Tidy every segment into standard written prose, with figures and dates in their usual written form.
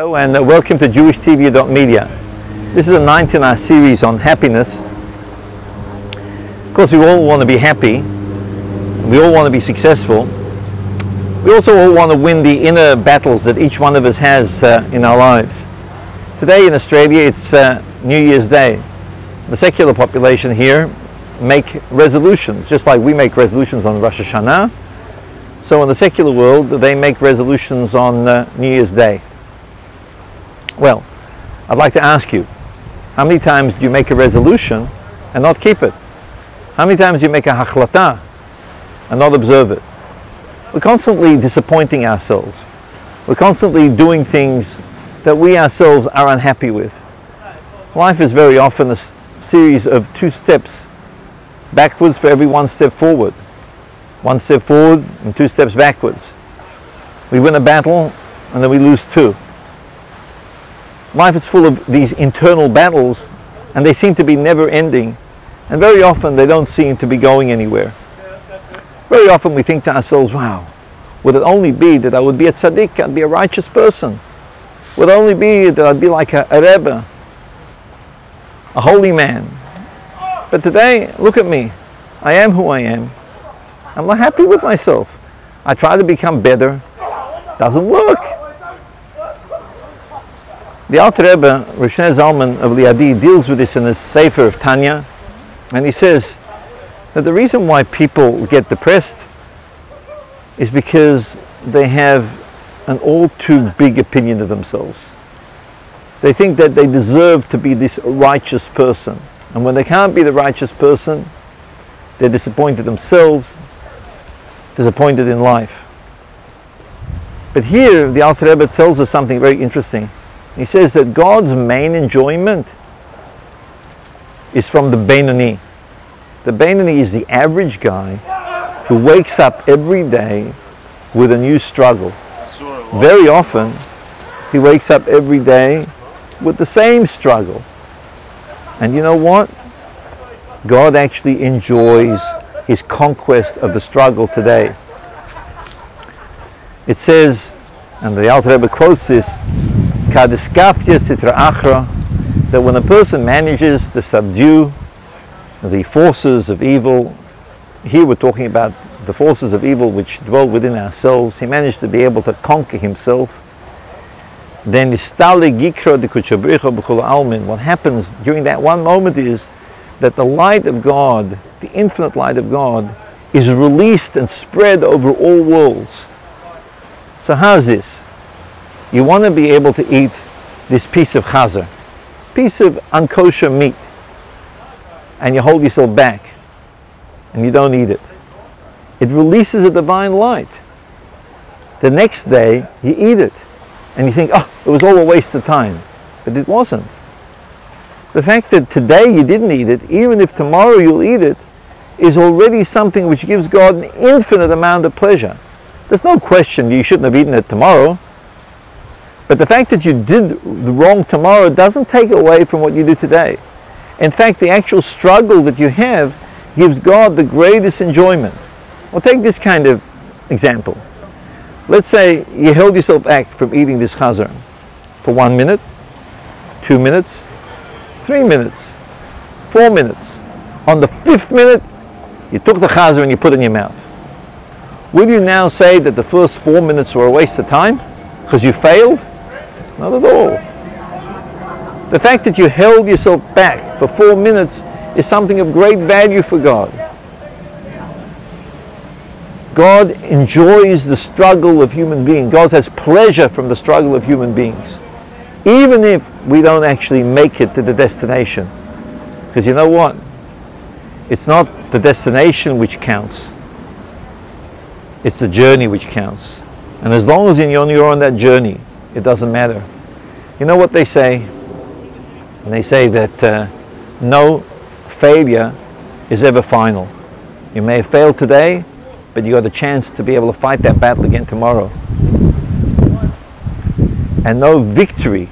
Hello and welcome to JewishTV.media. This is a 9-hour series on happiness. Of course, we all want to be happy. We all want to be successful. We also all want to win the inner battles that each one of us has in our lives. Today in Australia, it's New Year's Day. The secular population here make resolutions, just like we make resolutions on Rosh Hashanah. So in the secular world, they make resolutions on New Year's Day. Well, I'd like to ask you, how many times do you make a resolution and not keep it? How many times do you make a hachlata and not observe it? We're constantly disappointing ourselves. We're constantly doing things that we ourselves are unhappy with. Life is very often a series of 2 steps backwards for every 1 step forward. 1 step forward and 2 steps backwards. We win a battle and then we lose 2. Life is full of these internal battles, and they seem to be never ending, and very often they don't seem to be going anywhere. Very often we think to ourselves, wow, would it only be that I would be a tzaddik, I'd be a righteous person? Would it only be that I'd be like a rebbe, a holy man? But today, look at me. I am who I am. I'm not happy with myself. I try to become better. Doesn't work. The Alter Rebbe, Rav Shneur Zalman of Liadi, deals with this in his Sefer of Tanya, and he says that the reason why people get depressed is because they have an all too big opinion of themselves. They think that they deserve to be this righteous person, and when they can't be the righteous person, they're disappointed themselves, disappointed in life. But here the Alter Rebbe tells us something very interesting. He says that God's main enjoyment is from the Beinoni. The Beinoni is the average guy who wakes up every day with a new struggle. Very often, he wakes up every day with the same struggle. And you know what? God actually enjoys his conquest of the struggle today. It says, and the Alter Rebbe quotes this, that when a person manages to subdue the forces of evil, here we're talking about the forces of evil which dwell within ourselves, he managed to be able to conquer himself, then what happens during that one moment is that the light of God, the infinite light of God, is released and spread over all worlds. So how's this? You want to be able to eat this piece of chazer, piece of unkosher meat, and you hold yourself back and you don't eat it. It releases a divine light. The next day you eat it and you think, oh, it was all a waste of time. But it wasn't. The fact that today you didn't eat it, even if tomorrow you'll eat it, is already something which gives God an infinite amount of pleasure. There's no question you shouldn't have eaten it tomorrow. But the fact that you did the wrong tomorrow doesn't take away from what you do today. In fact, the actual struggle that you have gives God the greatest enjoyment. Well, take this kind of example. Let's say you held yourself back from eating this chazer for 1 minute, 2 minutes, 3 minutes, 4 minutes. On the 5th minute, you took the chazer and you put it in your mouth. Will you now say that the first 4 minutes were a waste of time because you failed? Not at all. The fact that you held yourself back for 4 minutes is something of great value for God. God enjoys the struggle of human beings. God has pleasure from the struggle of human beings, even if we don't actually make it to the destination. Because you know what? It's not the destination which counts. It's the journey which counts. And as long as you're on that journey, it doesn't matter. You know what they say? And they say that no failure is ever final. You may have failed today, but you got a chance to be able to fight that battle again tomorrow. And no victory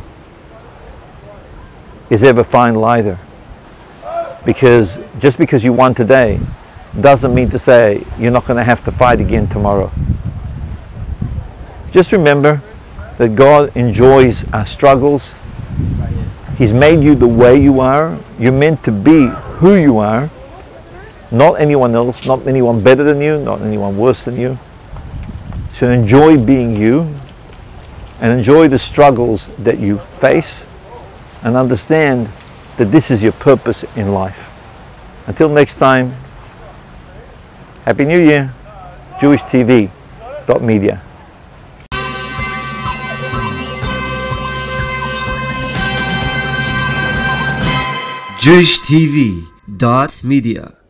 is ever final either. Because just because you won today doesn't mean to say you're not going to have to fight again tomorrow. Just remember that God enjoys our struggles. He's made you the way you are. You're meant to be who you are. Not anyone else, not anyone better than you, not anyone worse than you. So enjoy being you and enjoy the struggles that you face and understand that this is your purpose in life. Until next time, Happy New Year, JewishTV.media. JewishTV.media